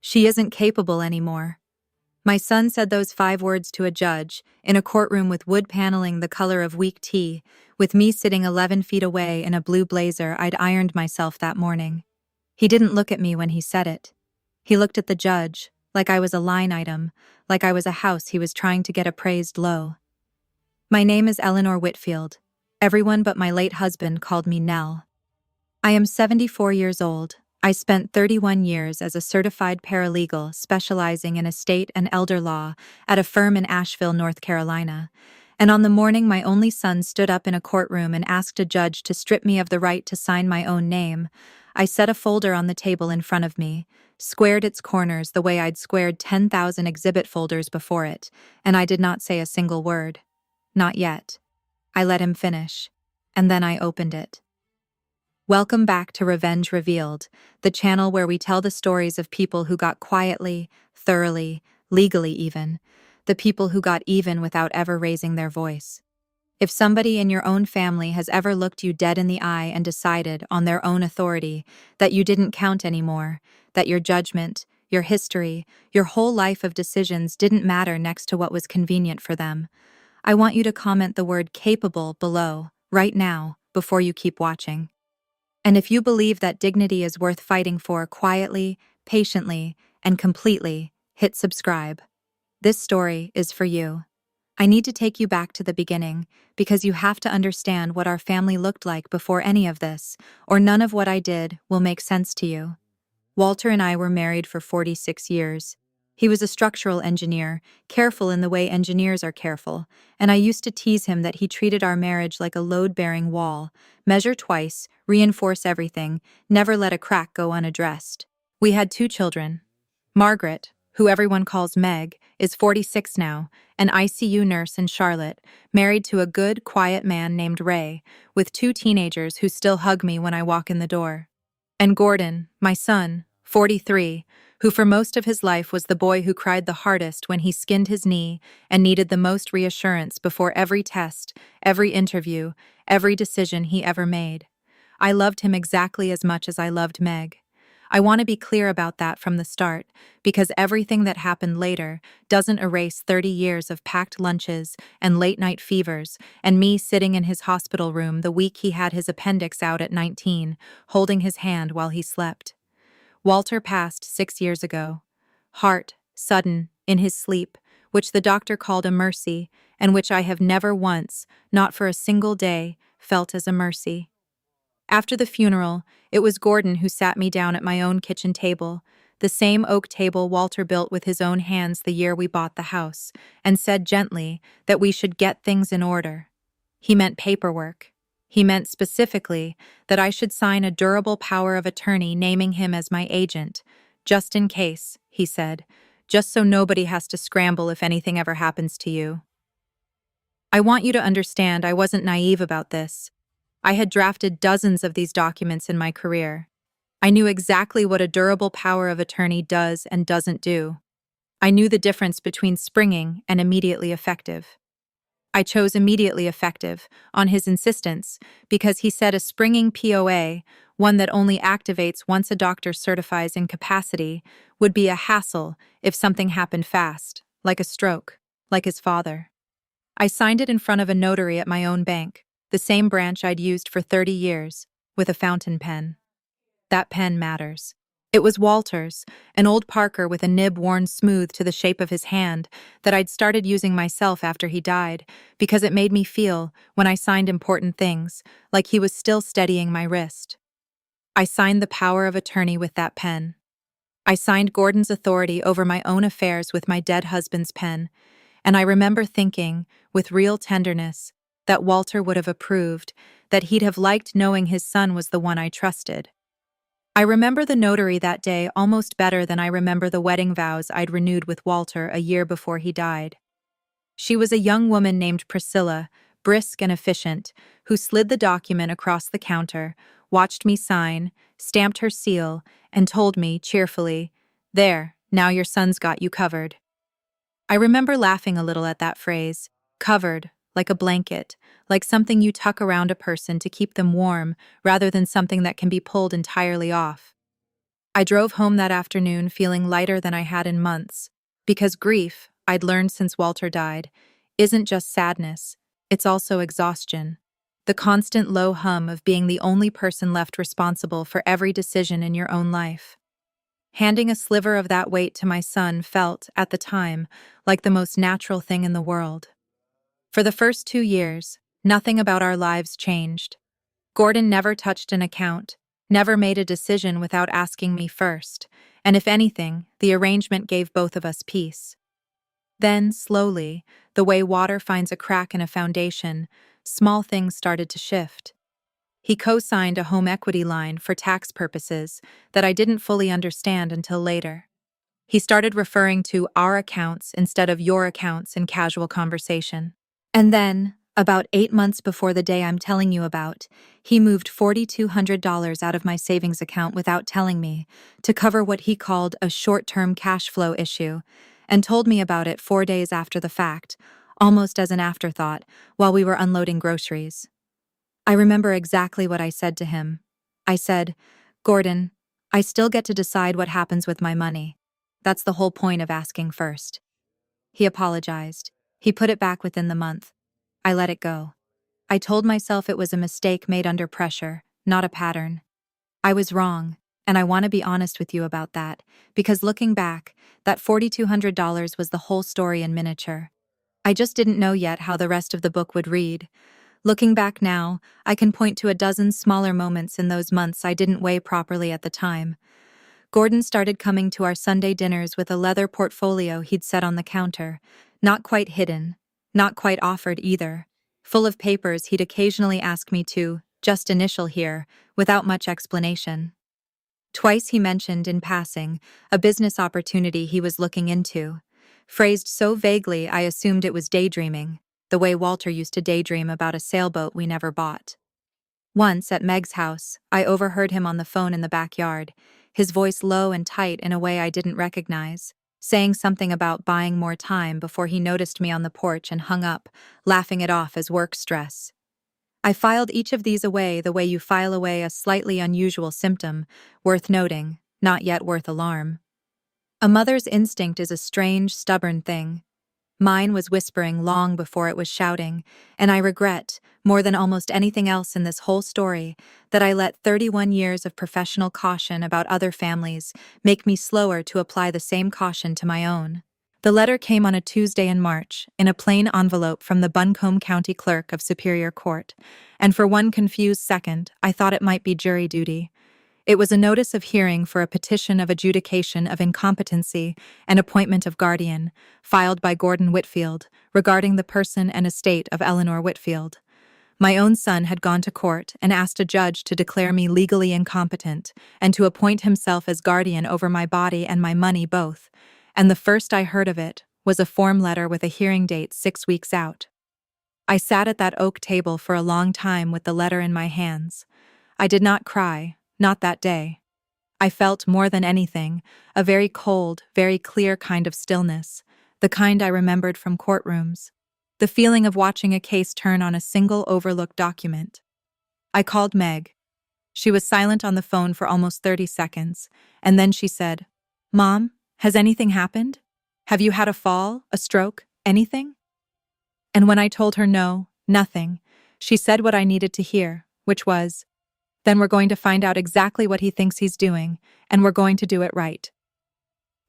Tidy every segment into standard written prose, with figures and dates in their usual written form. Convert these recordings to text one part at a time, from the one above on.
She isn't capable anymore. My son said those 5 words to a judge, in a courtroom with wood paneling the color of weak tea, with me sitting 11 feet away in a blue blazer I'd ironed myself that morning. He didn't look at me when he said it. He looked at the judge, like I was a line item, like I was a house he was trying to get appraised low. My name is Eleanor Whitfield. Everyone but my late husband called me Nell. I am 74 years old. I spent 31 years as a certified paralegal specializing in estate and elder law at a firm in Asheville, North Carolina. And on the morning my only son stood up in a courtroom and asked a judge to strip me of the right to sign my own name, I set a folder on the table in front of me, squared its corners the way I'd squared 10,000 exhibit folders before it, and I did not say a single word. Not yet. I let him finish. And then I opened it. Welcome back to Revenge Revealed, the channel where we tell the stories of people who got quietly, thoroughly, legally even, the people who got even without ever raising their voice. If somebody in your own family has ever looked you dead in the eye and decided, on their own authority, that you didn't count anymore, that your judgment, your history, your whole life of decisions didn't matter next to what was convenient for them, I want you to comment the word capable below, right now, before you keep watching. And if you believe that dignity is worth fighting for quietly, patiently, and completely, hit subscribe. This story is for you. I need to take you back to the beginning, because you have to understand what our family looked like before any of this, or none of what I did will make sense to you. Walter and I were married for 46 years. He was a structural engineer, careful in the way engineers are careful, and I used to tease him that he treated our marriage like a load-bearing wall: measure twice, reinforce everything, never let a crack go unaddressed. We had 2 children. Margaret, who everyone calls Meg, is 46 now, an ICU nurse in Charlotte, married to a good, quiet man named Ray, with 2 teenagers who still hug me when I walk in the door. And Gordon, my son, 43, who for most of his life was the boy who cried the hardest when he skinned his knee and needed the most reassurance before every test, every interview, every decision he ever made. I loved him exactly as much as I loved Meg. I want to be clear about that from the start, because everything that happened later doesn't erase 30 years of packed lunches and late-night fevers and me sitting in his hospital room the week he had his appendix out at 19, holding his hand while he slept. Walter passed 6 years ago. Heart, sudden, in his sleep, which the doctor called a mercy, and which I have never once, not for a single day, felt as a mercy. After the funeral, it was Gordon who sat me down at my own kitchen table, the same oak table Walter built with his own hands the year we bought the house, and said gently that we should get things in order. He meant paperwork. He meant specifically that I should sign a durable power of attorney naming him as my agent, just in case, he said, just so nobody has to scramble if anything ever happens to you. I want you to understand I wasn't naive about this. I had drafted dozens of these documents in my career. I knew exactly what a durable power of attorney does and doesn't do. I knew the difference between springing and immediately effective. I chose immediately effective, on his insistence, because he said a springing POA, one that only activates once a doctor certifies incapacity, would be a hassle if something happened fast, like a stroke, like his father. I signed it in front of a notary at my own bank, the same branch I'd used for 30 years, with a fountain pen. That pen matters. It was Walter's, an old Parker with a nib worn smooth to the shape of his hand that I'd started using myself after he died, because it made me feel, when I signed important things, like he was still steadying my wrist. I signed the power of attorney with that pen. I signed Gordon's authority over my own affairs with my dead husband's pen, and I remember thinking, with real tenderness, that Walter would have approved, that he'd have liked knowing his son was the one I trusted. I remember the notary that day almost better than I remember the wedding vows I'd renewed with Walter a year before he died. She was a young woman named Priscilla, brisk and efficient, who slid the document across the counter, watched me sign, stamped her seal, and told me, cheerfully, "There, now your son's got you covered." I remember laughing a little at that phrase, covered, like a blanket, like something you tuck around a person to keep them warm rather than something that can be pulled entirely off. I drove home that afternoon feeling lighter than I had in months, because grief, I'd learned since Walter died, isn't just sadness, it's also exhaustion. The constant low hum of being the only person left responsible for every decision in your own life. Handing a sliver of that weight to my son felt, at the time, like the most natural thing in the world. For the first 2 years, nothing about our lives changed. Gordon never touched an account, never made a decision without asking me first, and if anything, the arrangement gave both of us peace. Then, slowly, the way water finds a crack in a foundation, small things started to shift. He co-signed a home equity line for tax purposes that I didn't fully understand until later. He started referring to our accounts instead of your accounts in casual conversation. And then, about 8 months before the day I'm telling you about, he moved $4,200 out of my savings account without telling me to cover what he called a short-term cash flow issue, and told me about it 4 days after the fact, almost as an afterthought, while we were unloading groceries. I remember exactly what I said to him. I said, "Gordon, I still get to decide what happens with my money. That's the whole point of asking first." He apologized. He put it back within the month. I let it go. I told myself it was a mistake made under pressure, not a pattern. I was wrong, and I want to be honest with you about that, because looking back, that $4,200 was the whole story in miniature. I just didn't know yet how the rest of the book would read. Looking back now, I can point to a dozen smaller moments in those months I didn't weigh properly at the time. Gordon started coming to our Sunday dinners with a leather portfolio he'd set on the counter, not quite hidden, not quite offered either, full of papers he'd occasionally ask me to just initial here, without much explanation. Twice he mentioned, in passing, a business opportunity he was looking into. Phrased so vaguely I assumed it was daydreaming, the way Walter used to daydream about a sailboat we never bought. Once, at Meg's house, I overheard him on the phone in the backyard, his voice low and tight in a way I didn't recognize, saying something about buying more time before he noticed me on the porch and hung up, laughing it off as work stress. I filed each of these away the way you file away a slightly unusual symptom, worth noting, not yet worth alarm. A mother's instinct is a strange, stubborn thing. Mine was whispering long before it was shouting, and I regret, more than almost anything else in this whole story, that I let 31 years of professional caution about other families make me slower to apply the same caution to my own. The letter came on a Tuesday in March, in a plain envelope from the Buncombe County Clerk of Superior Court, and for one confused second, I thought it might be jury duty. It was a notice of hearing for a petition of adjudication of incompetency and appointment of guardian, filed by Gordon Whitfield, regarding the person and estate of Eleanor Whitfield. My own son had gone to court and asked a judge to declare me legally incompetent and to appoint himself as guardian over my body and my money both, and the first I heard of it was a form letter with a hearing date 6 weeks out. I sat at that oak table for a long time with the letter in my hands. I did not cry. Not that day. I felt, more than anything, a very cold, very clear kind of stillness, the kind I remembered from courtrooms, the feeling of watching a case turn on a single overlooked document. I called Meg. She was silent on the phone for almost 30 seconds, and then she said, "Mom, has anything happened? Have you had a fall, a stroke, anything?" And when I told her no, nothing, she said what I needed to hear, which was, "Then we're going to find out exactly what he thinks he's doing, and we're going to do it right."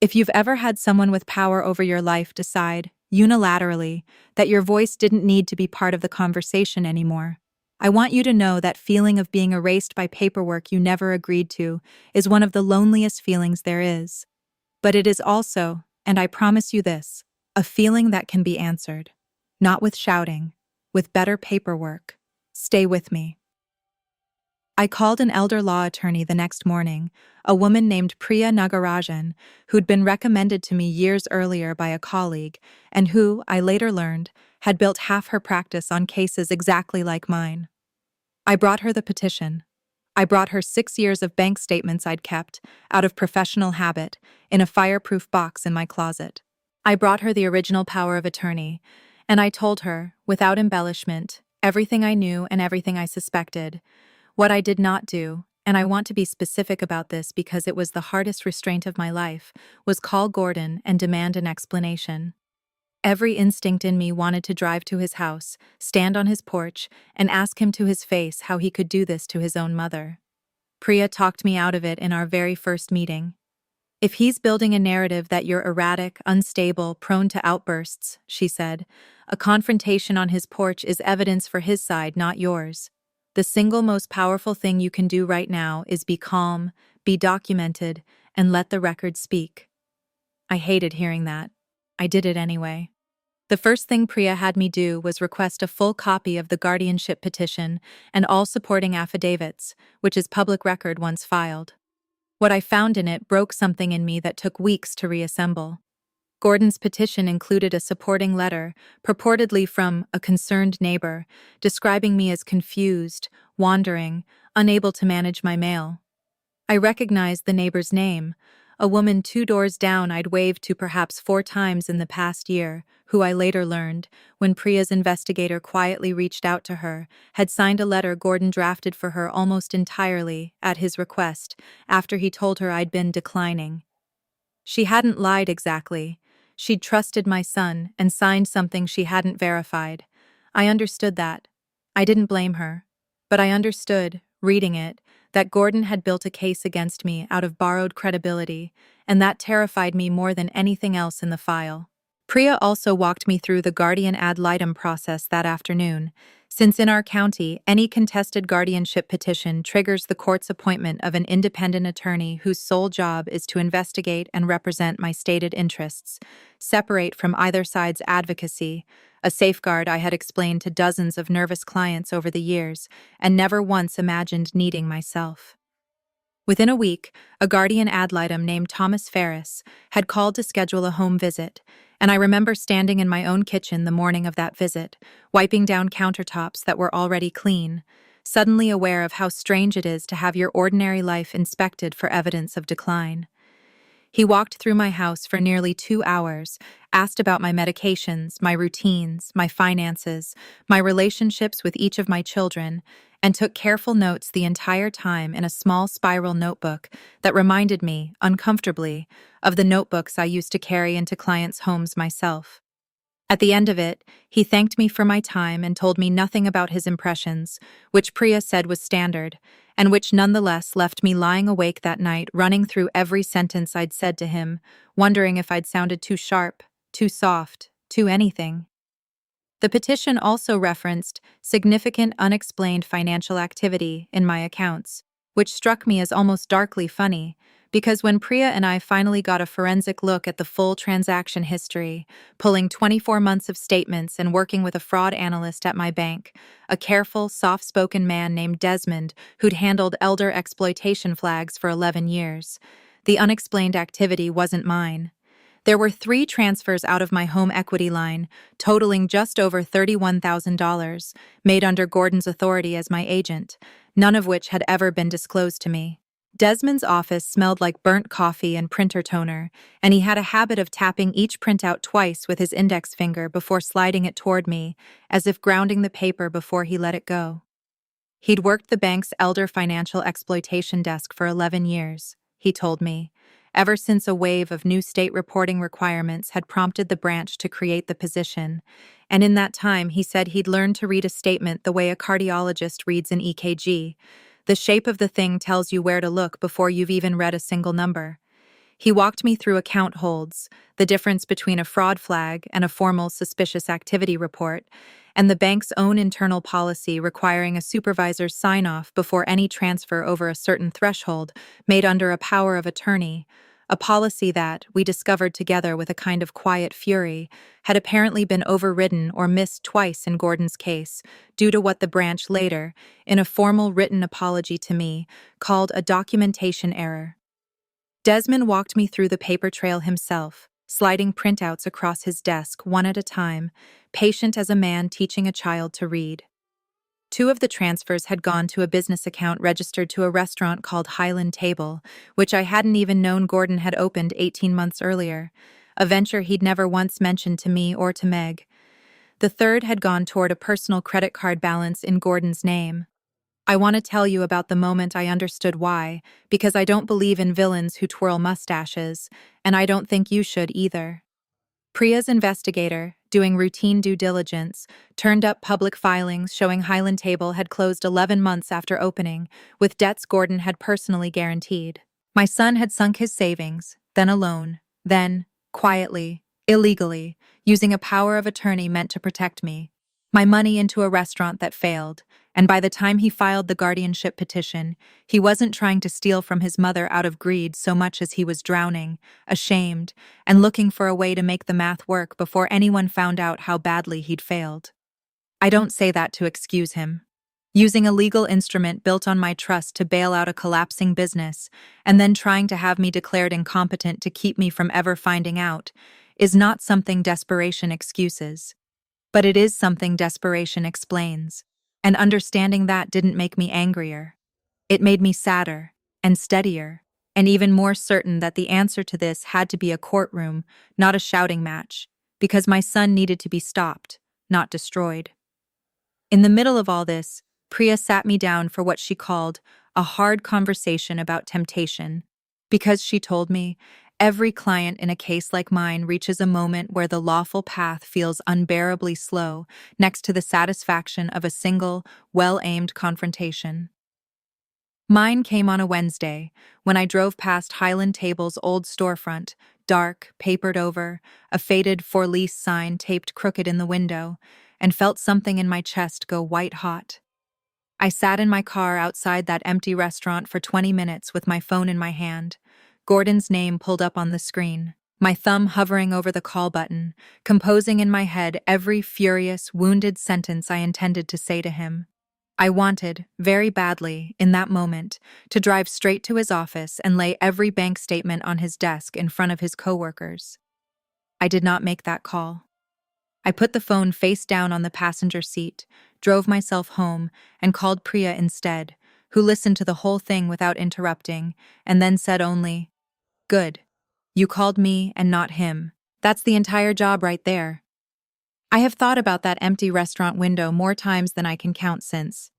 If you've ever had someone with power over your life decide, unilaterally, that your voice didn't need to be part of the conversation anymore, I want you to know that feeling of being erased by paperwork you never agreed to is one of the loneliest feelings there is. But it is also, and I promise you this, a feeling that can be answered. Not with shouting, with better paperwork. Stay with me. I called an elder law attorney the next morning, a woman named Priya Nagarajan, who'd been recommended to me years earlier by a colleague, and who, I later learned, had built half her practice on cases exactly like mine. I brought her the petition. I brought her 6 years of bank statements I'd kept, out of professional habit, in a fireproof box in my closet. I brought her the original power of attorney, and I told her, without embellishment, everything I knew and everything I suspected. What I did not do, and I want to be specific about this because it was the hardest restraint of my life, was call Gordon and demand an explanation. Every instinct in me wanted to drive to his house, stand on his porch, and ask him to his face how he could do this to his own mother. Priya talked me out of it in our very first meeting. If he's building a narrative that you're erratic, unstable, prone to outbursts, she said, a confrontation on his porch is evidence for his side, not yours. The single most powerful thing you can do right now is be calm, be documented, and let the record speak. I hated hearing that. I did it anyway. The first thing Priya had me do was request a full copy of the guardianship petition and all supporting affidavits, which is public record once filed. What I found in it broke something in me that took weeks to reassemble. Gordon's petition included a supporting letter, purportedly from a concerned neighbor, describing me as confused, wandering, unable to manage my mail. I recognized the neighbor's name, a woman 2 doors down I'd waved to perhaps 4 times in the past year, who I later learned, when Priya's investigator quietly reached out to her, had signed a letter Gordon drafted for her almost entirely, at his request, after he told her I'd been declining. She hadn't lied exactly. She'd trusted my son and signed something she hadn't verified. I understood that. I didn't blame her. But I understood, reading it, that Gordon had built a case against me out of borrowed credibility, and that terrified me more than anything else in the file. Priya also walked me through the guardian ad litem process that afternoon, since in our county, any contested guardianship petition triggers the court's appointment of an independent attorney whose sole job is to investigate and represent my stated interests, separate from either side's advocacy, a safeguard I had explained to dozens of nervous clients over the years and never once imagined needing myself. Within a week, a guardian ad litem named Thomas Ferris had called to schedule a home visit, and I remember standing in my own kitchen the morning of that visit, wiping down countertops that were already clean, suddenly aware of how strange it is to have your ordinary life inspected for evidence of decline. He walked through my house for nearly 2 hours, asked about my medications, my routines, my finances, my relationships with each of my children, and took careful notes the entire time in a small spiral notebook that reminded me, uncomfortably, of the notebooks I used to carry into clients' homes myself. At the end of it, he thanked me for my time and told me nothing about his impressions, which Priya said was standard, and which nonetheless left me lying awake that night running through every sentence I'd said to him, wondering if I'd sounded too sharp, too soft, too anything. The petition also referenced significant unexplained financial activity in my accounts, which struck me as almost darkly funny, because when Priya and I finally got a forensic look at the full transaction history, pulling 24 months of statements and working with a fraud analyst at my bank, a careful, soft-spoken man named Desmond who'd handled elder exploitation flags for 11 years, the unexplained activity wasn't mine. There were 3 transfers out of my home equity line, totaling just over $31,000, made under Gordon's authority as my agent, none of which had ever been disclosed to me. Desmond's office smelled like burnt coffee and printer toner, and he had a habit of tapping each printout twice with his index finger before sliding it toward me, as if grounding the paper before he let it go. He'd worked the bank's elder financial exploitation desk for 11 years, he told me, ever since a wave of new state reporting requirements had prompted the branch to create the position, and in that time he said he'd learned to read a statement the way a cardiologist reads an EKG. The shape of the thing tells you where to look before you've even read a single number. He walked me through account holds, the difference between a fraud flag and a formal suspicious activity report, and the bank's own internal policy requiring a supervisor's sign-off before any transfer over a certain threshold made under a power of attorney, a policy that, we discovered together with a kind of quiet fury, had apparently been overridden or missed twice in Gordon's case, due to what the branch later, in a formal written apology to me, called a documentation error. Desmond walked me through the paper trail himself, sliding printouts across his desk one at a time, patient as a man teaching a child to read. 2 of the transfers had gone to a business account registered to a restaurant called Highland Table, which I hadn't even known Gordon had opened 18 months earlier, a venture he'd never once mentioned to me or to Meg. The 3rd had gone toward a personal credit card balance in Gordon's name. I want to tell you about the moment I understood why, because I don't believe in villains who twirl mustaches, and I don't think you should either. Priya's investigator, doing routine due diligence, turned up public filings showing Highland Table had closed 11 months after opening, with debts Gordon had personally guaranteed. My son had sunk his savings, then a loan, then, quietly, illegally, using a power of attorney meant to protect me, my money into a restaurant that failed, and by the time he filed the guardianship petition, he wasn't trying to steal from his mother out of greed so much as he was drowning, ashamed, and looking for a way to make the math work before anyone found out how badly he'd failed. I don't say that to excuse him. Using a legal instrument built on my trust to bail out a collapsing business, and then trying to have me declared incompetent to keep me from ever finding out, is not something desperation excuses. But it is something desperation explains. And understanding that didn't make me angrier. It made me sadder, and steadier, and even more certain that the answer to this had to be a courtroom, not a shouting match, because my son needed to be stopped, not destroyed. In the middle of all this, Priya sat me down for what she called a hard conversation about temptation, because she told me, every client in a case like mine reaches a moment where the lawful path feels unbearably slow next to the satisfaction of a single, well-aimed confrontation. Mine came on a Wednesday, when I drove past Highland Table's old storefront, dark, papered over, a faded for lease sign taped crooked in the window, and felt something in my chest go white hot. I sat in my car outside that empty restaurant for 20 minutes with my phone in my hand, Gordon's name pulled up on the screen, my thumb hovering over the call button, composing in my head every furious, wounded sentence I intended to say to him. I wanted, very badly, in that moment, to drive straight to his office and lay every bank statement on his desk in front of his coworkers. I did not make that call. I put the phone face down on the passenger seat, drove myself home, and called Priya instead, who listened to the whole thing without interrupting, and then said only, "Good. You called me and not him. That's the entire job right there." I have thought about that empty restaurant window more times than I can count since.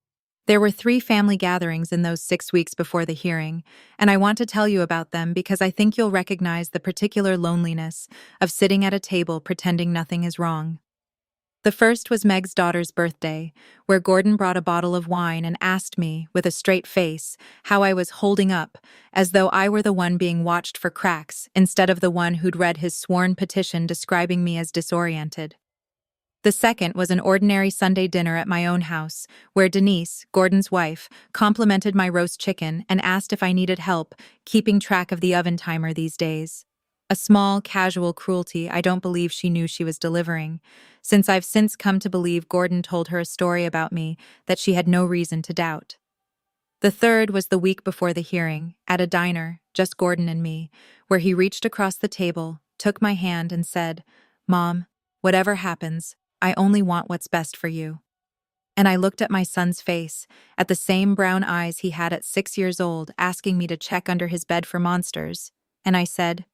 There were 3 family gatherings in those 6 weeks before the hearing, and I want to tell you about them because I think you'll recognize the particular loneliness of sitting at a table pretending nothing is wrong. The first was Meg's daughter's birthday, where Gordon brought a bottle of wine and asked me, with a straight face, how I was holding up, as though I were the one being watched for cracks instead of the one who'd read his sworn petition describing me as disoriented. The second was an ordinary Sunday dinner at my own house, where Denise, Gordon's wife, complimented my roast chicken and asked if I needed help keeping track of the oven timer these days. A small, casual cruelty I don't believe she knew she was delivering, since I've since come to believe Gordon told her a story about me that she had no reason to doubt. The third was the week before the hearing, at a diner, just Gordon and me, where he reached across the table, took my hand and said, "Mom, whatever happens, I only want what's best for you." And I looked at my son's face, at the same brown eyes he had at 6 years old, asking me to check under his bed for monsters, and I said,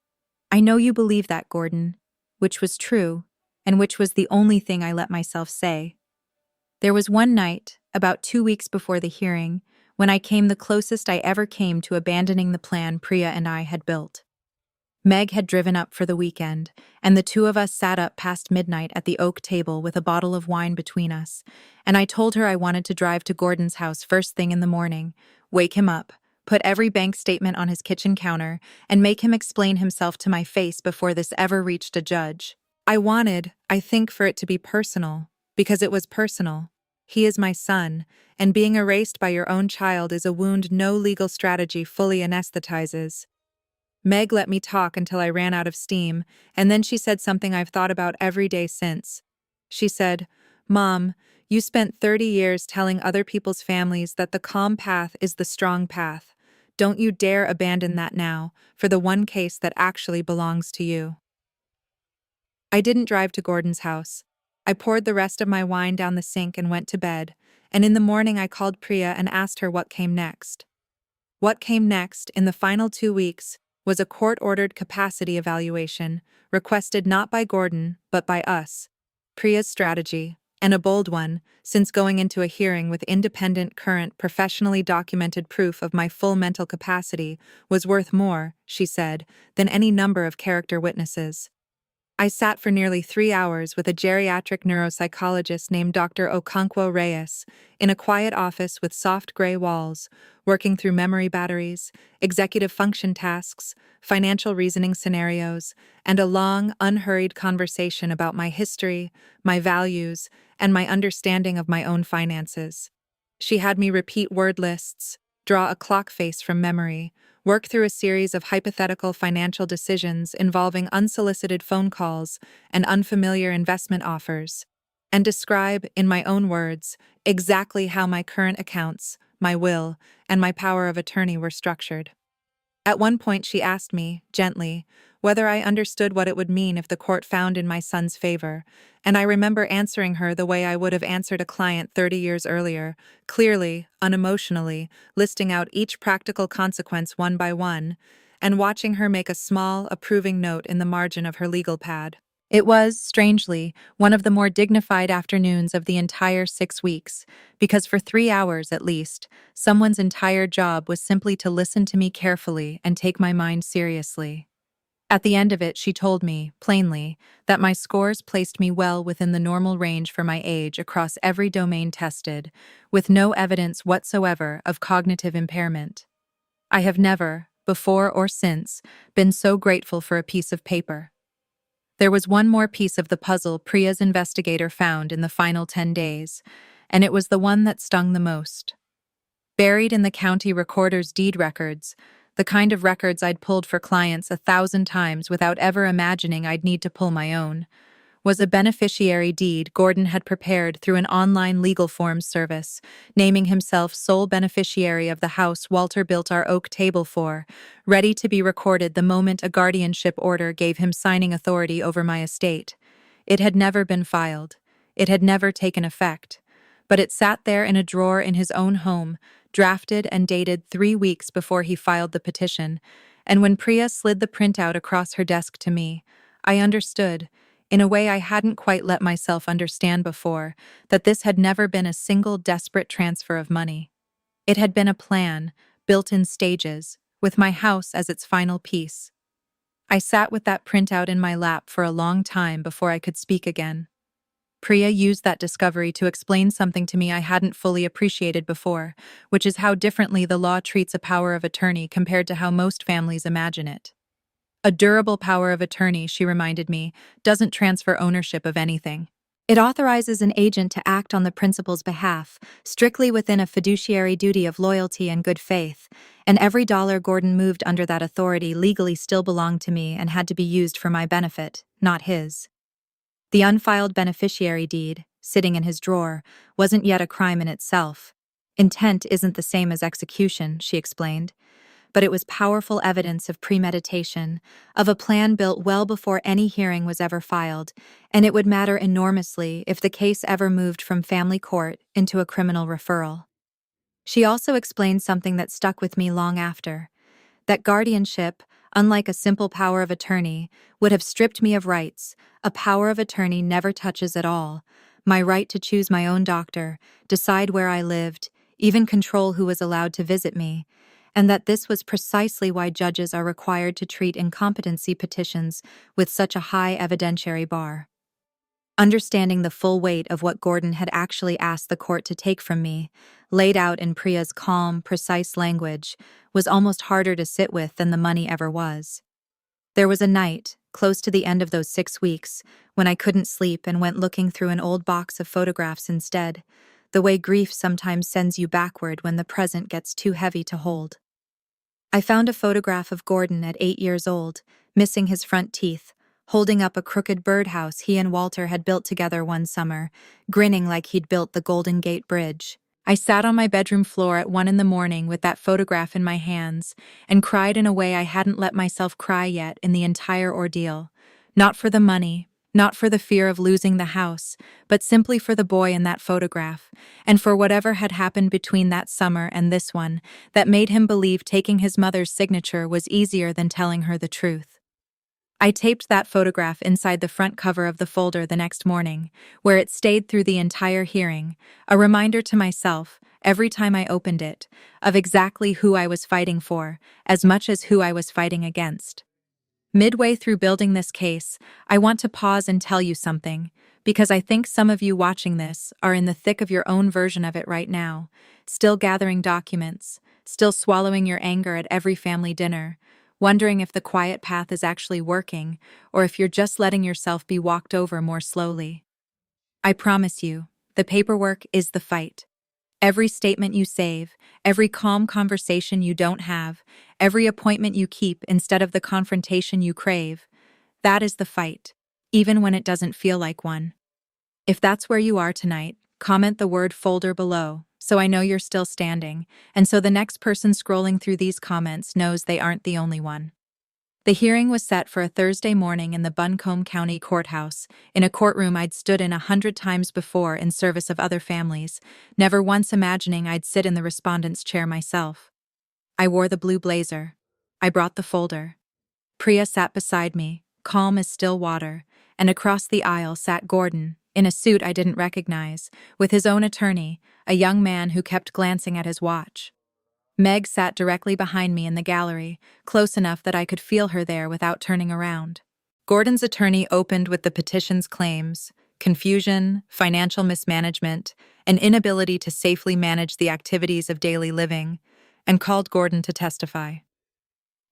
"I know you believe that, Gordon," which was true, and which was the only thing I let myself say. There was one night, about 2 weeks before the hearing, when I came the closest I ever came to abandoning the plan Priya and I had built. Meg had driven up for the weekend, and the two of us sat up past midnight at the oak table with a bottle of wine between us, and I told her I wanted to drive to Gordon's house first thing in the morning, wake him up, put every bank statement on his kitchen counter, and make him explain himself to my face before this ever reached a judge. I wanted, I think, for it to be personal, because it was personal. He is my son, and being erased by your own child is a wound no legal strategy fully anesthetizes. Meg let me talk until I ran out of steam, and then she said something I've thought about every day since. She said, "Mom, you spent 30 years telling other people's families that the calm path is the strong path. Don't you dare abandon that now, for the one case that actually belongs to you." I didn't drive to Gordon's house. I poured the rest of my wine down the sink and went to bed, and in the morning I called Priya and asked her what came next. What came next, in the final 2 weeks, was a court-ordered capacity evaluation, requested not by Gordon, but by us. Priya's strategy, And a bold one, since going into a hearing with independent, current, professionally documented proof of my full mental capacity was worth more, she said, than any number of character witnesses. I sat for nearly 3 hours with a geriatric neuropsychologist named Dr. Okonkwo Reyes in a quiet office with soft gray walls, working through memory batteries, executive function tasks, financial reasoning scenarios, and a long, unhurried conversation about my history, my values, and my understanding of my own finances. She had me repeat word lists, draw a clock face from memory, work through a series of hypothetical financial decisions involving unsolicited phone calls and unfamiliar investment offers, and describe, in my own words, exactly how my current accounts, my will, and my power of attorney were structured. At one point she asked me, gently, whether I understood what it would mean if the court found in my son's favor, and I remember answering her the way I would have answered a client 30 years earlier, clearly, unemotionally, listing out each practical consequence one by one, and watching her make a small, approving note in the margin of her legal pad. It was, strangely, one of the more dignified afternoons of the entire 6 weeks, because for 3 hours at least, someone's entire job was simply to listen to me carefully and take my mind seriously. At the end of it, she told me, plainly, that my scores placed me well within the normal range for my age across every domain tested, with no evidence whatsoever of cognitive impairment. I have never, before or since, been so grateful for a piece of paper. There was one more piece of the puzzle Priya's investigator found in the final 10 days, and it was the one that stung the most. Buried in the county recorder's deed records, the kind of records I'd pulled for clients 1,000 times without ever imagining I'd need to pull my own, was a beneficiary deed Gordon had prepared through an online legal forms service, naming himself sole beneficiary of the house Walter built our oak table for, ready to be recorded the moment a guardianship order gave him signing authority over my estate. It had never been filed. It had never taken effect. But it sat there in a drawer in his own home, drafted and dated 3 weeks before he filed the petition, and when Priya slid the printout across her desk to me, I understood, in a way I hadn't quite let myself understand before, that this had never been a single desperate transfer of money. It had been a plan, built in stages, with my house as its final piece. I sat with that printout in my lap for a long time before I could speak again. Priya used that discovery to explain something to me I hadn't fully appreciated before, which is how differently the law treats a power of attorney compared to how most families imagine it. A durable power of attorney, she reminded me, doesn't transfer ownership of anything. It authorizes an agent to act on the principal's behalf, strictly within a fiduciary duty of loyalty and good faith, and every dollar Gordon moved under that authority legally still belonged to me and had to be used for my benefit, not his. The unfiled beneficiary deed, sitting in his drawer, wasn't yet a crime in itself. Intent isn't the same as execution, she explained. But it was powerful evidence of premeditation, of a plan built well before any hearing was ever filed, and it would matter enormously if the case ever moved from family court into a criminal referral. She also explained something that stuck with me long after, that guardianship, unlike a simple power of attorney, would have stripped me of rights. A power of attorney never touches at all. My right to choose my own doctor, decide where I lived, even control who was allowed to visit me, and that this was precisely why judges are required to treat incompetency petitions with such a high evidentiary bar. Understanding the full weight of what Gordon had actually asked the court to take from me, laid out in Priya's calm, precise language, was almost harder to sit with than the money ever was. There was a night, close to the end of those 6 weeks, when I couldn't sleep and went looking through an old box of photographs instead, the way grief sometimes sends you backward when the present gets too heavy to hold. I found a photograph of Gordon at 8 years old, missing his front teeth, holding up a crooked birdhouse he and Walter had built together one summer, grinning like he'd built the Golden Gate Bridge. I sat on my bedroom floor at 1 a.m. with that photograph in my hands and cried in a way I hadn't let myself cry yet in the entire ordeal. Not for the money, not for the fear of losing the house, but simply for the boy in that photograph, and for whatever had happened between that summer and this one that made him believe taking his mother's signature was easier than telling her the truth. I taped that photograph inside the front cover of the folder the next morning, where it stayed through the entire hearing, a reminder to myself, every time I opened it, of exactly who I was fighting for, as much as who I was fighting against. Midway through building this case, I want to pause and tell you something, because I think some of you watching this are in the thick of your own version of it right now, still gathering documents, still swallowing your anger at every family dinner, wondering if the quiet path is actually working, or if you're just letting yourself be walked over more slowly. I promise you, the paperwork is the fight. Every statement you save, every calm conversation you don't have, every appointment you keep instead of the confrontation you crave, that is the fight, even when it doesn't feel like one. If that's where you are tonight, comment the word folder below, so I know you're still standing, and so the next person scrolling through these comments knows they aren't the only one. The hearing was set for a Thursday morning in the Buncombe County Courthouse, in a courtroom I'd stood in 100 times before in service of other families, never once imagining I'd sit in the respondent's chair myself. I wore the blue blazer. I brought the folder. Priya sat beside me, calm as still water, and across the aisle sat Gordon, in a suit I didn't recognize, with his own attorney, a young man who kept glancing at his watch. Meg sat directly behind me in the gallery, close enough that I could feel her there without turning around. Gordon's attorney opened with the petition's claims: confusion, financial mismanagement, an inability to safely manage the activities of daily living, and called Gordon to testify.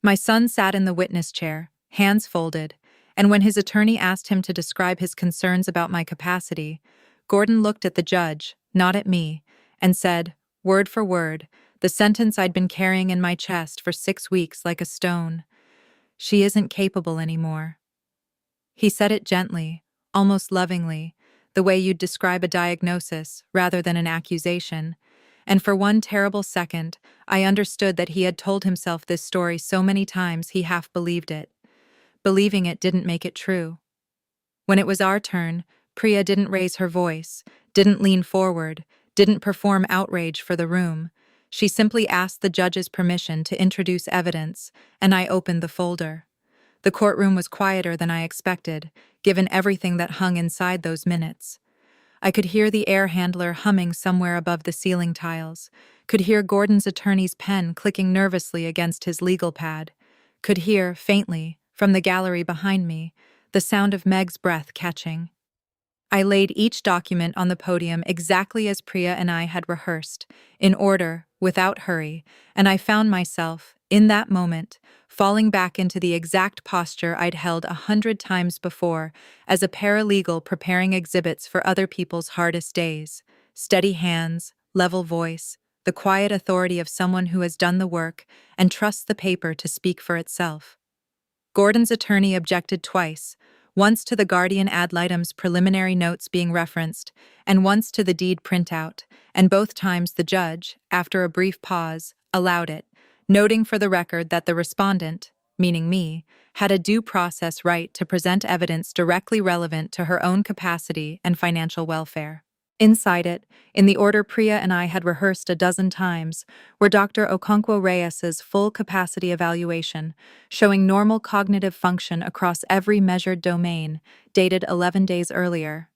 My son sat in the witness chair, hands folded, and when his attorney asked him to describe his concerns about my capacity, Gordon looked at the judge, not at me, and said, word for word, the sentence I'd been carrying in my chest for 6 weeks like a stone. She isn't capable anymore. He said it gently, almost lovingly, the way you'd describe a diagnosis rather than an accusation, and for one terrible second, I understood that he had told himself this story so many times he half believed it. Believing it didn't make it true. When it was our turn, Priya didn't raise her voice, didn't lean forward, didn't perform outrage for the room. She simply asked the judge's permission to introduce evidence, and I opened the folder. The courtroom was quieter than I expected, given everything that hung inside those minutes. I could hear the air handler humming somewhere above the ceiling tiles, could hear Gordon's attorney's pen clicking nervously against his legal pad, could hear, faintly, from the gallery behind me, the sound of Meg's breath catching. I laid each document on the podium exactly as Priya and I had rehearsed, in order, without hurry, and I found myself, in that moment, falling back into the exact posture I'd held 100 times before, as a paralegal preparing exhibits for other people's hardest days. Steady hands, level voice, the quiet authority of someone who has done the work and trusts the paper to speak for itself. Gordon's attorney objected twice, once to the Guardian ad litem's preliminary notes being referenced, and once to the deed printout, and both times the judge, after a brief pause, allowed it, noting for the record that the respondent, meaning me, had a due process right to present evidence directly relevant to her own capacity and financial welfare. Inside it, in the order Priya and I had rehearsed a dozen times, were Dr. Okonkwo-Reyes's full capacity evaluation, showing normal cognitive function across every measured domain, dated 11 days earlier.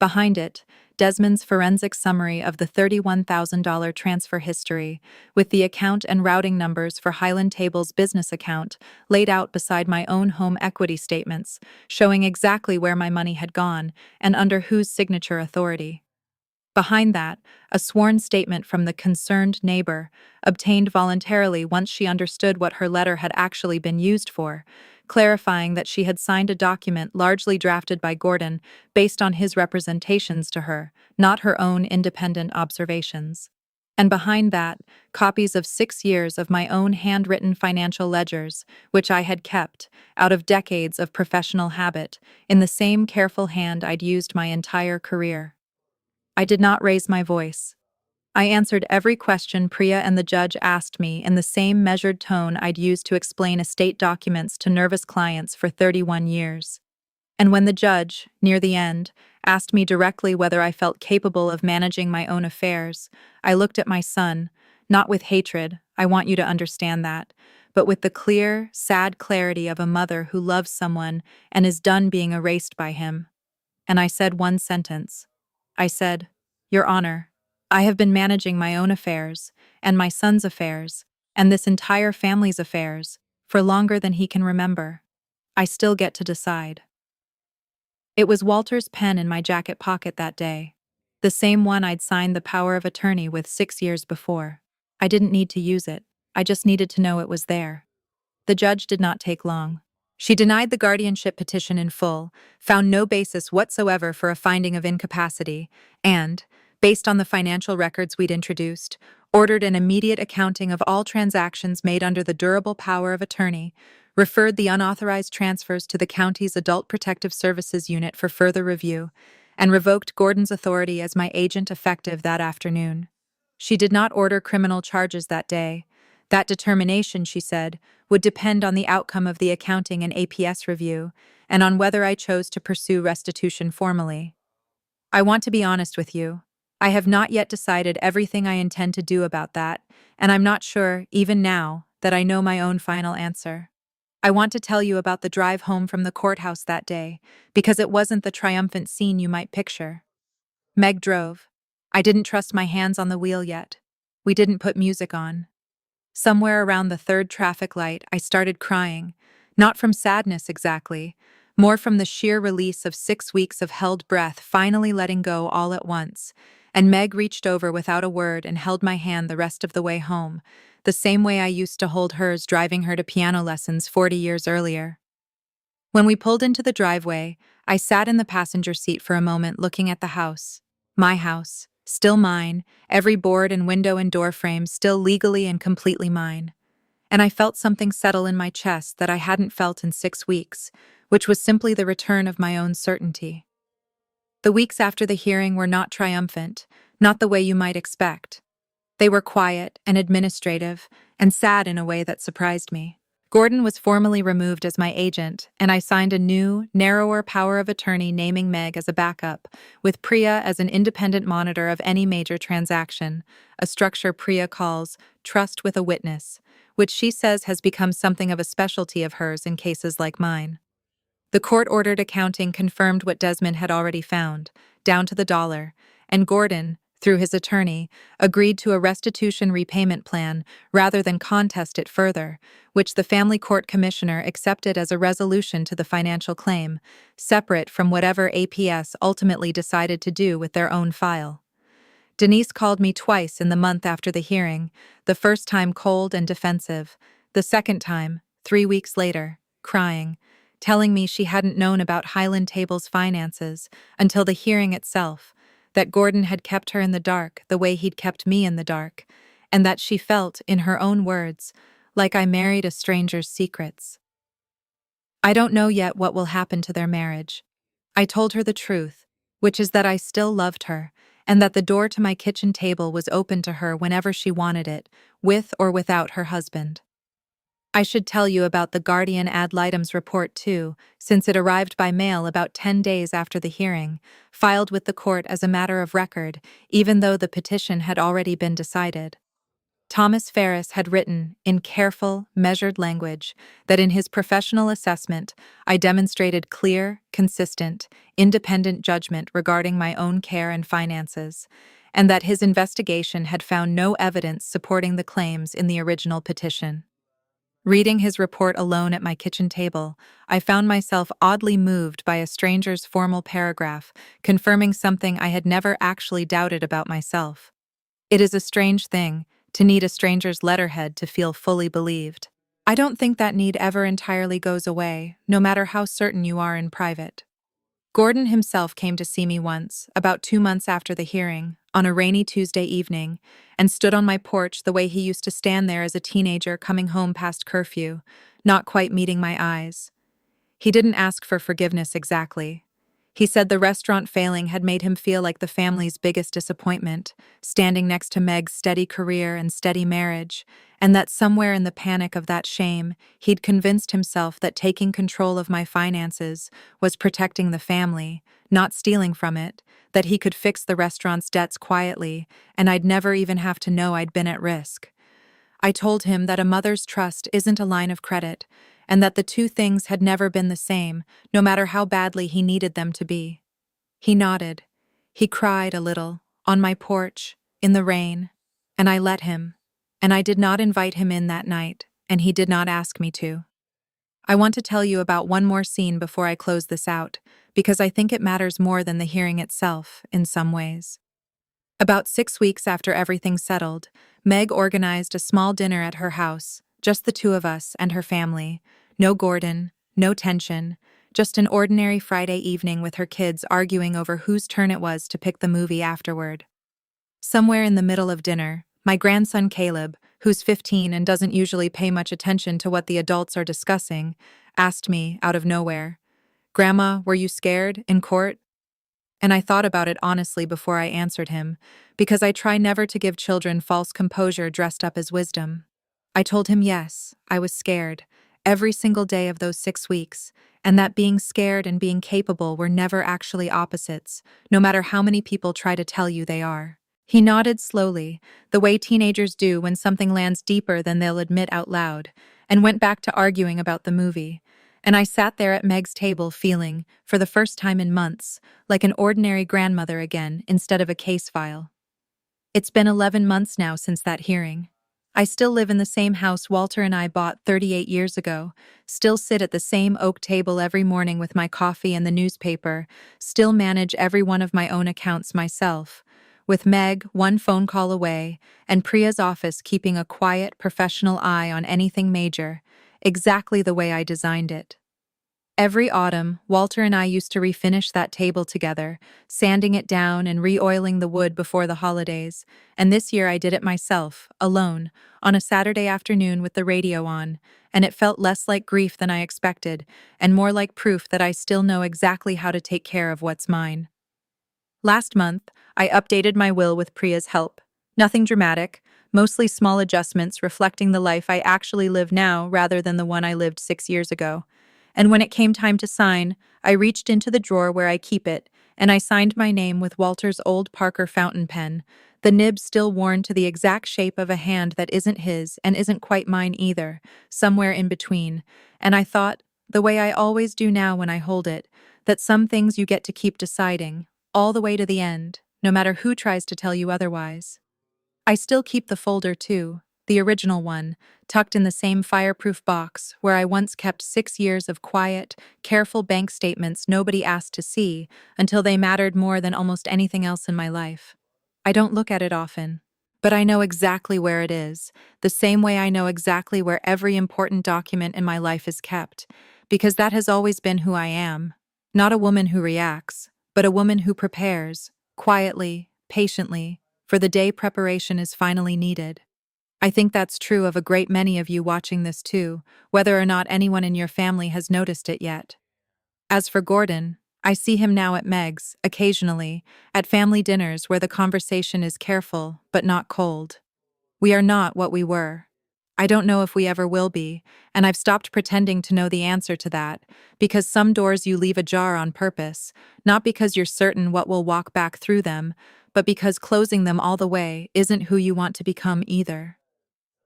Behind it, Desmond's forensic summary of the $31,000 transfer history, with the account and routing numbers for Highland Table's business account laid out beside my own home equity statements, showing exactly where my money had gone and under whose signature authority. Behind that, a sworn statement from the concerned neighbor, obtained voluntarily once she understood what her letter had actually been used for, clarifying that she had signed a document largely drafted by Gordon based on his representations to her, not her own independent observations. And behind that, copies of 6 years of my own handwritten financial ledgers, which I had kept, out of decades of professional habit, in the same careful hand I'd used my entire career. I did not raise my voice. I answered every question Priya and the judge asked me in the same measured tone I'd used to explain estate documents to nervous clients for 31 years. And when the judge, near the end, asked me directly whether I felt capable of managing my own affairs, I looked at my son, not with hatred, I want you to understand that, but with the clear, sad clarity of a mother who loves someone and is done being erased by him. And I said one sentence. I said, "Your Honor, I have been managing my own affairs, and my son's affairs, and this entire family's affairs, for longer than he can remember. I still get to decide." It was Walter's pen in my jacket pocket that day, the same one I'd signed the power of attorney with 6 years before. I didn't need to use it, I just needed to know it was there. The judge did not take long. She denied the guardianship petition in full, found no basis whatsoever for a finding of incapacity, and, based on the financial records we'd introduced, ordered an immediate accounting of all transactions made under the durable power of attorney, referred the unauthorized transfers to the county's Adult Protective Services Unit for further review, and revoked Gordon's authority as my agent effective that afternoon. She did not order criminal charges that day. That determination, she said, would depend on the outcome of the accounting and APS review, and on whether I chose to pursue restitution formally. I want to be honest with you. I have not yet decided everything I intend to do about that, and I'm not sure, even now, that I know my own final answer. I want to tell you about the drive home from the courthouse that day, because it wasn't the triumphant scene you might picture. Meg drove. I didn't trust my hands on the wheel yet. We didn't put music on. Somewhere around the third traffic light, I started crying, not from sadness exactly, more from the sheer release of 6 weeks of held breath finally letting go all at once, and Meg reached over without a word and held my hand the rest of the way home, the same way I used to hold hers driving her to piano lessons 40 years earlier. When we pulled into the driveway, I sat in the passenger seat for a moment looking at the house. My house, still mine, every board and window and door frame still legally and completely mine. And I felt something settle in my chest that I hadn't felt in 6 weeks, which was simply the return of my own certainty. The weeks after the hearing were not triumphant, not the way you might expect. They were quiet and administrative, and sad in a way that surprised me. Gordon was formally removed as my agent, and I signed a new, narrower power of attorney naming Meg as a backup, with Priya as an independent monitor of any major transaction, a structure Priya calls trust with a witness, which she says has become something of a specialty of hers in cases like mine. The court-ordered accounting confirmed what Desmond had already found, down to the dollar, and Gordon, through his attorney, agreed to a restitution repayment plan rather than contest it further, which the family court commissioner accepted as a resolution to the financial claim, separate from whatever APS ultimately decided to do with their own file. Denise called me twice in the month after the hearing, the first time cold and defensive, the second time, 3 weeks later, crying, telling me she hadn't known about Highland Table's finances until the hearing itself, that Gordon had kept her in the dark the way he'd kept me in the dark, and that she felt, in her own words, like I married a stranger's secrets. I don't know yet what will happen to their marriage. I told her the truth, which is that I still loved her, and that the door to my kitchen table was open to her whenever she wanted it, with or without her husband. I should tell you about the Guardian ad litem's report too, since it arrived by mail about 10 days after the hearing, filed with the court as a matter of record, even though the petition had already been decided. Thomas Ferris had written, in careful, measured language, that in his professional assessment, I demonstrated clear, consistent, independent judgment regarding my own care and finances, and that his investigation had found no evidence supporting the claims in the original petition. Reading his report alone at my kitchen table, I found myself oddly moved by a stranger's formal paragraph, confirming something I had never actually doubted about myself. It is a strange thing, to need a stranger's letterhead to feel fully believed. I don't think that need ever entirely goes away, no matter how certain you are in private. Gordon himself came to see me once, about 2 months after the hearing, on a rainy Tuesday evening, and stood on my porch the way he used to stand there as a teenager coming home past curfew, not quite meeting my eyes. He didn't ask for forgiveness exactly. He said the restaurant failing had made him feel like the family's biggest disappointment, standing next to Meg's steady career and steady marriage, and that somewhere in the panic of that shame, he'd convinced himself that taking control of my finances was protecting the family, not stealing from it, that he could fix the restaurant's debts quietly, and I'd never even have to know I'd been at risk. I told him that a mother's trust isn't a line of credit, and that the two things had never been the same, no matter how badly he needed them to be. He nodded. He cried a little, on my porch, in the rain, and I let him. And I did not invite him in that night, and he did not ask me to. I want to tell you about one more scene before I close this out, because I think it matters more than the hearing itself, in some ways. About 6 weeks after everything settled, Meg organized a small dinner at her house, just the two of us and her family. No Gordon, no tension, just an ordinary Friday evening with her kids arguing over whose turn it was to pick the movie afterward. Somewhere in the middle of dinner, my grandson Caleb, who's 15 and doesn't usually pay much attention to what the adults are discussing, asked me, out of nowhere, "Grandma, were you scared in court?" And I thought about it honestly before I answered him, because I try never to give children false composure dressed up as wisdom. I told him yes, I was scared, every single day of those 6 weeks, and that being scared and being capable were never actually opposites, no matter how many people try to tell you they are. He nodded slowly, the way teenagers do when something lands deeper than they'll admit out loud, and went back to arguing about the movie. And I sat there at Meg's table feeling, for the first time in months, like an ordinary grandmother again instead of a case file. It's been 11 months now since that hearing. I still live in the same house Walter and I bought 38 years ago, still sit at the same oak table every morning with my coffee and the newspaper, still manage every one of my own accounts myself, with Meg one phone call away and Priya's office keeping a quiet, professional eye on anything major, exactly the way I designed it. Every autumn, Walter and I used to refinish that table together, sanding it down and re-oiling the wood before the holidays, and this year I did it myself, alone, on a Saturday afternoon with the radio on, and it felt less like grief than I expected, and more like proof that I still know exactly how to take care of what's mine. Last month, I updated my will with Priya's help. Nothing dramatic, mostly small adjustments reflecting the life I actually live now rather than the one I lived 6 years ago. And when it came time to sign, I reached into the drawer where I keep it, and I signed my name with Walter's old Parker fountain pen, the nib still worn to the exact shape of a hand that isn't his and isn't quite mine either, somewhere in between. And I thought, the way I always do now when I hold it, that some things you get to keep deciding, all the way to the end, no matter who tries to tell you otherwise. I still keep the folder too, the original one, tucked in the same fireproof box where I once kept 6 years of quiet, careful bank statements nobody asked to see until they mattered more than almost anything else in my life. I don't look at it often, but I know exactly where it is, the same way I know exactly where every important document in my life is kept, because that has always been who I am. Not a woman who reacts, but a woman who prepares, quietly, patiently, for the day preparation is finally needed. I think that's true of a great many of you watching this too, whether or not anyone in your family has noticed it yet. As for Gordon, I see him now at Meg's, occasionally, at family dinners where the conversation is careful but not cold. We are not what we were. I don't know if we ever will be, and I've stopped pretending to know the answer to that, because some doors you leave ajar on purpose, not because you're certain what will walk back through them, but because closing them all the way isn't who you want to become either.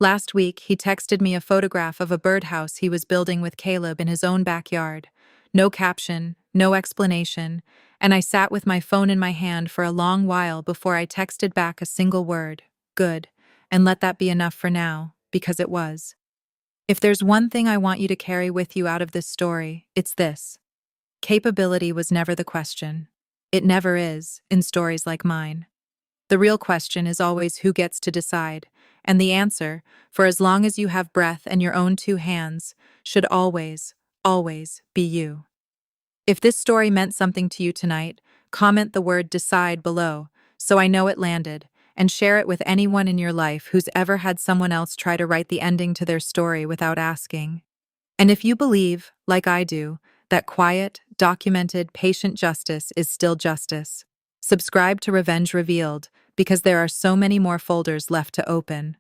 Last week, he texted me a photograph of a birdhouse he was building with Caleb in his own backyard. No caption, no explanation, and I sat with my phone in my hand for a long while before I texted back a single word, "Good," and let that be enough for now, because it was. If there's one thing I want you to carry with you out of this story, it's this. Capability was never the question. It never is, in stories like mine. The real question is always who gets to decide, and the answer, for as long as you have breath and your own two hands, should always, always be you. If this story meant something to you tonight, comment the word "decide" below, so I know it landed, and share it with anyone in your life who's ever had someone else try to write the ending to their story without asking. And if you believe, like I do, that quiet, documented, patient justice is still justice, subscribe to Revenge Revealed, because there are so many more folders left to open.